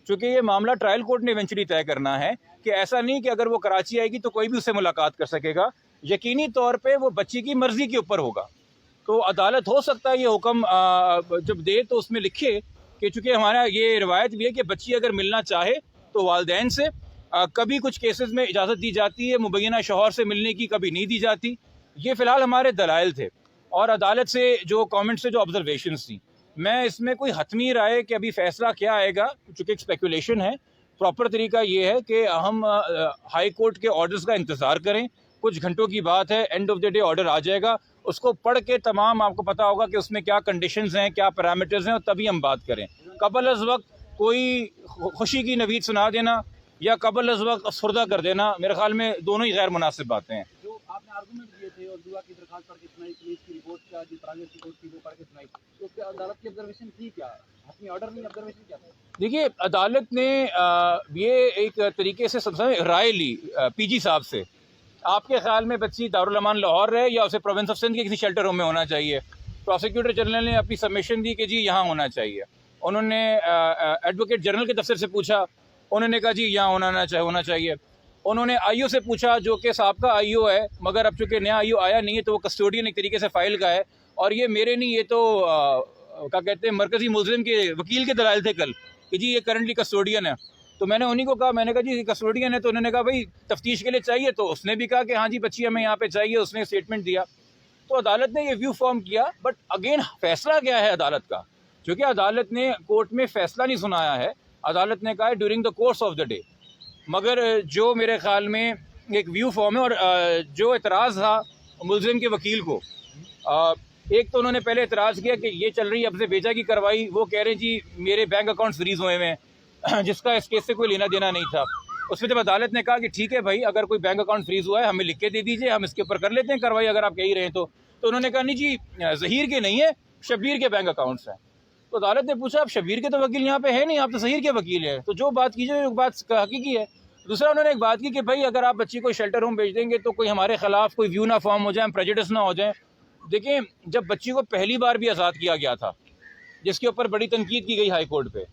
चूँकि ये मामला ट्रायल कोर्ट ने इवेंचुअली तय करना है कि ऐसा नहीं कि अगर वो कराची आएगी तो कोई भी उससे मुलाकात कर सकेगा, यकीनी तौर पे वो बच्ची की मर्ज़ी के ऊपर होगा। तो अदालत हो सकता है ये हुक्म जब दे तो उसमें लिखे कि चूँकि हमारा ये रिवायत भी है कि बच्ची अगर मिलना चाहे तो वालिदैन से कभी कुछ केसेस में इजाज़त दी जाती है, मुबैना शौहर से मिलने की कभी नहीं दी जाती। ये फ़िलहाल हमारे दलाइल थे और अदालत से जो कमेंट्स से जो ऑब्जर्वेशंस थी, मैं इसमें कोई हतमी राय कि अभी फ़ैसला क्या आएगा, चूँकि एक स्पेकुलेशन है। प्रॉपर तरीका ये है कि हम हाई कोर्ट के ऑर्डर्स का इंतज़ार करें। कुछ घंटों की बात है, end of the day order आ जाएगा, उसको पढ़ के तमाम आपको पता होगा कि उसमें क्या कंडीशंस हैं, क्या पैरामीटर्स हैं, और तभी हम बात करें। कबल अज़ वक्त कोई खुशी की नवीद सुना देना या कबल अज़ वक्त अफसरदा कर देना, मेरे ख्याल में दोनों ही गैर मुनासिब बातें हैं। जो आपने आर्गूमेंट दिए थे और दुआ की दरखास्त पढ़ के सुनाई, पुलिस की रिपोर्ट का जो प्राइवेट रिपोर्ट थी वो पढ़ के सुनाई, तो उसके अदालत की ऑब्जर्वेशन थी क्या? अपनी ऑर्डर नहीं, ऑब्जर्वेशन क्या था? देखिए, अदालत ने ये एक तरीके से सबसे राय ली पीजी साहब से। आपके ख्याल में बच्ची दारुल अमान लाहौर रहे या उसे प्रोविंस ऑफ सिंध के किसी शेल्टर होम में होना चाहिए? प्रोसिक्यूटर जनरल ने अपनी सबमिशन दी कि जी यहाँ होना चाहिए। उन्होंने एडवोकेट जनरल के दफ्तर से पूछा, उन्होंने कहा जी यहाँ होना चाहिए। उन्होंने आईओ से पूछा, जो कि साबका आईओ है, मगर अब चूँकि नया आईओ आया नहीं है तो वो कस्टोडियन एक तरीके से फ़ाइल का है, और ये मेरे नहीं, ये तो क्या कहते हैं, मरकज़ी मुल्ज़िम के वकील के दलाइल थे कल कि जी ये करंटली कस्टोडियन है। तो मैंने उन्हीं को कहा, मैंने कहा जी कस्टोडियन है, तो उन्होंने कहा भाई तफ्तीश के लिए चाहिए, तो उसने भी कहा कि हाँ जी बच्ची हमें यहाँ पे चाहिए, उसने स्टेटमेंट दिया। तो अदालत ने ये व्यू फॉर्म किया, बट अगेन फ़ैसला क्या है अदालत का? क्योंकि अदालत ने कोर्ट में फ़ैसला नहीं सुनाया है, अदालत ने कहा है during the course of the day. मगर जो मेरे ख़्याल में एक व्यू फॉर्म है, और जो एतराज़ था मुल्ज़िम के वकील को, एक तो उन्होंने पहले एतराज़ किया कि ये चल रही है अब से बेजा की कार्रवाई, वो कह रहे हैं जी मेरे बैंक अकाउंट्स फ्रीज़ हुए हैं जिसका इस केस से कोई लेना देना नहीं था। उसमें जब अदालत ने कहा कि ठीक है भाई, अगर कोई बैंक अकाउंट फ्रीज़ हुआ है हमें लिख के दे दीजिए, हम इसके ऊपर कर लेते हैं कार्रवाई, अगर आप कह ही रहे हैं तो उन्होंने कहा नहीं जी ज़हीर के नहीं है, शब्बीर के बैंक अकाउंट्स हैं। तो अदालत ने पूछा, अब शब्बीर के तो वकील यहाँ पे है नहीं, आप तो ज़हीर के वकील हैं, तो जो बात कीजिए वो बात हकीकी है। दूसरा उन्होंने एक बात की कि भाई अगर आप बच्ची को शेल्टर होम भेज देंगे तो कोई हमारे ख़िलाफ़ कोई व्यू ना फॉर्म हो जाए, प्रेजुडिस ना हो जाए। देखिए, जब बच्ची को पहली बार भी आज़ाद किया गया था, जिसके ऊपर बड़ी तनकीद की गई हाई कोर्ट पे,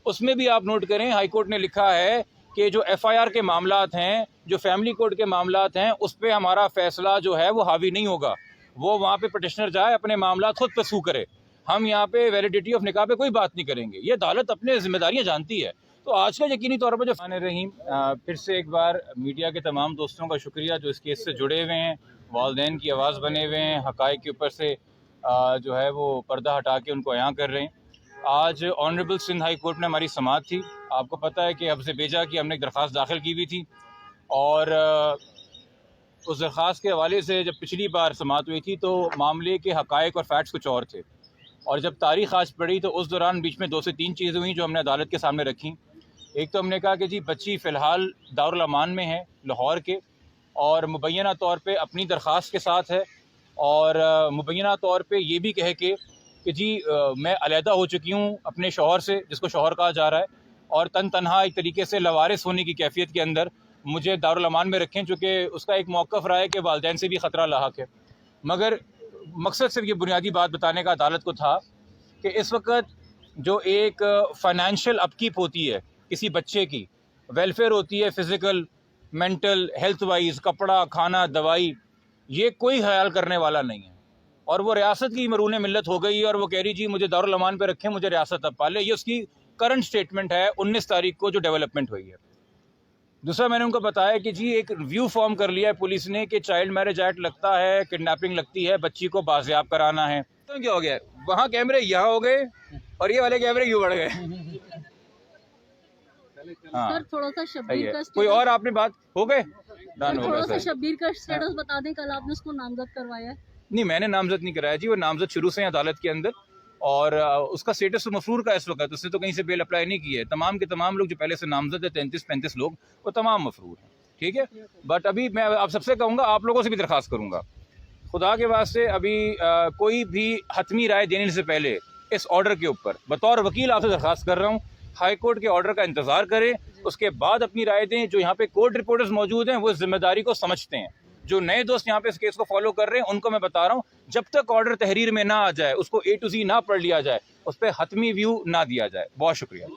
उसमें भी आप नोट करें हाई कोर्ट ने लिखा है कि जो एफआईआर के मामलात हैं, जो फैमिली कोर्ट के मामलात हैं, उस पर हमारा फ़ैसला जो है वो हावी नहीं होगा। वो वहाँ पे पटिशनर जाए, अपने मामलात खुद परसू करे, हम यहाँ पे वैलिडिटी ऑफ निकाह पे कोई बात नहीं करेंगे। ये अदालत अपने ज़िम्मेदारियाँ जानती है। तो आज का यकीनी तौर पर जो रहीम, फिर से एक बार मीडिया के तमाम दोस्तों का शुक्रिया जो इस केस से जुड़े हुए हैं, वालिदैन की आवाज़ बने हुए हैं, हक़ाइक़ के ऊपर से जो है वो पर्दा हटा के उनको अयां कर रहे हैं। आज ऑनरेबल सिंध हाई कोर्ट में हमारी समाअत थी। आपको पता है कि हफ्ज़ बेजा की हमने एक दरख्वास्त दाखिल की हुई थी, और उस दरख्वास्त के हवाले से जब पिछली बार समाअत हुई थी तो मामले के हक़ाइक़ और फैक्ट्स कुछ और थे, और जब तारीख़ आज पड़ी तो उस दौरान बीच में 2 से 3 चीज़ें हुई जो हमने अदालत के सामने रखी। एक तो हमने कहा कि जी बच्ची फ़िलहाल दारुल अमान में है लाहौर के, और मुबैना तौर पे अपनी दरख्वास्त के साथ है, और मुबैना तौर पे ये भी कह के कि जी मैं अलहदा हो चुकी हूँ अपने शौहर से, जिसको शौहर कहा जा रहा है, और तनहा एक तरीके से लवारिस होने की कैफियत के अंदर मुझे दारुल अमान में रखें, चूँकि उसका एक मौक़िफ़ रहा है कि वालिदैन से भी ख़तरा लाहक है। मगर मकसद सिर्फ ये बुनियादी बात बताने का अदालत को था कि इस वक्त जो एक फ़ाइनेंशियल अपकीप होती है किसी बच्चे की, वेलफेयर होती है फ़िज़िकल, मेंटल, हेल्थ वाइज, कपड़ा, खाना, दवाई, ये कोई ख्याल करने वाला नहीं है, और वो रियासत की मरून मिल्लत हो गई है, और वो कह रही जी मुझे दारुल अमान पे रखें, मुझे रियासत अब पाले। ये उसकी करंट स्टेटमेंट है 19 तारीख को जो डेवलपमेंट हुई है। दूसरा, मैंने उनको बताया कि जी एक व्यू फॉर्म कर लिया है पुलिस ने कि चाइल्ड मैरिज एक्ट लगता है, किडनैपिंग लगती है, बच्ची को बाजियाब कराना है। तो क्या हो गया, वहाँ कैमरे यहाँ हो गए और ये वाले कैमरे यूँ बढ़ गए। हाँ, सर थोड़ा सा शब्बीर का कोई और आपने बात हो गए डन हो थोड़ा गया सा सर। शब्बीर का स्टेटस बता दें, कल आपने उसको नामजद करवाया है? नहीं, मैंने नामजद नहीं कराया जी, वो नामजद शुरू से है अदालत के अंदर, और उसका स्टेटस तो मफरूर का इस वक्त, उसने तो कहीं से बेल अप्लाई नहीं की है। तमाम के तमाम लोग जो पहले से नामजद है 33-35 लोग, वो तमाम मफरूर हैं, ठीक है। बट अभी मैं आप सबसे कहूँगा, आप लोगों से भी दरख्वास्त करूँगा, खुदा के वास्ते अभी कोई भी हतमी राय देने से पहले इस ऑर्डर के ऊपर बतौर वकील आपसे दरख्वास्त कर रहा हूँ, हाई कोर्ट के ऑर्डर का इंतज़ार करें, उसके बाद अपनी राय दें। जो यहाँ पे कोर्ट रिपोर्टर्स मौजूद हैं वो जिम्मेदारी को समझते हैं। जो नए दोस्त यहाँ पे इस केस को फॉलो कर रहे हैं उनको मैं बता रहा हूँ, जब तक ऑर्डर तहरीर में ना आ जाए, उसको A to Z ना पढ़ लिया जाए, उस पर हतमी व्यू ना दिया जाए। बहुत शुक्रिया।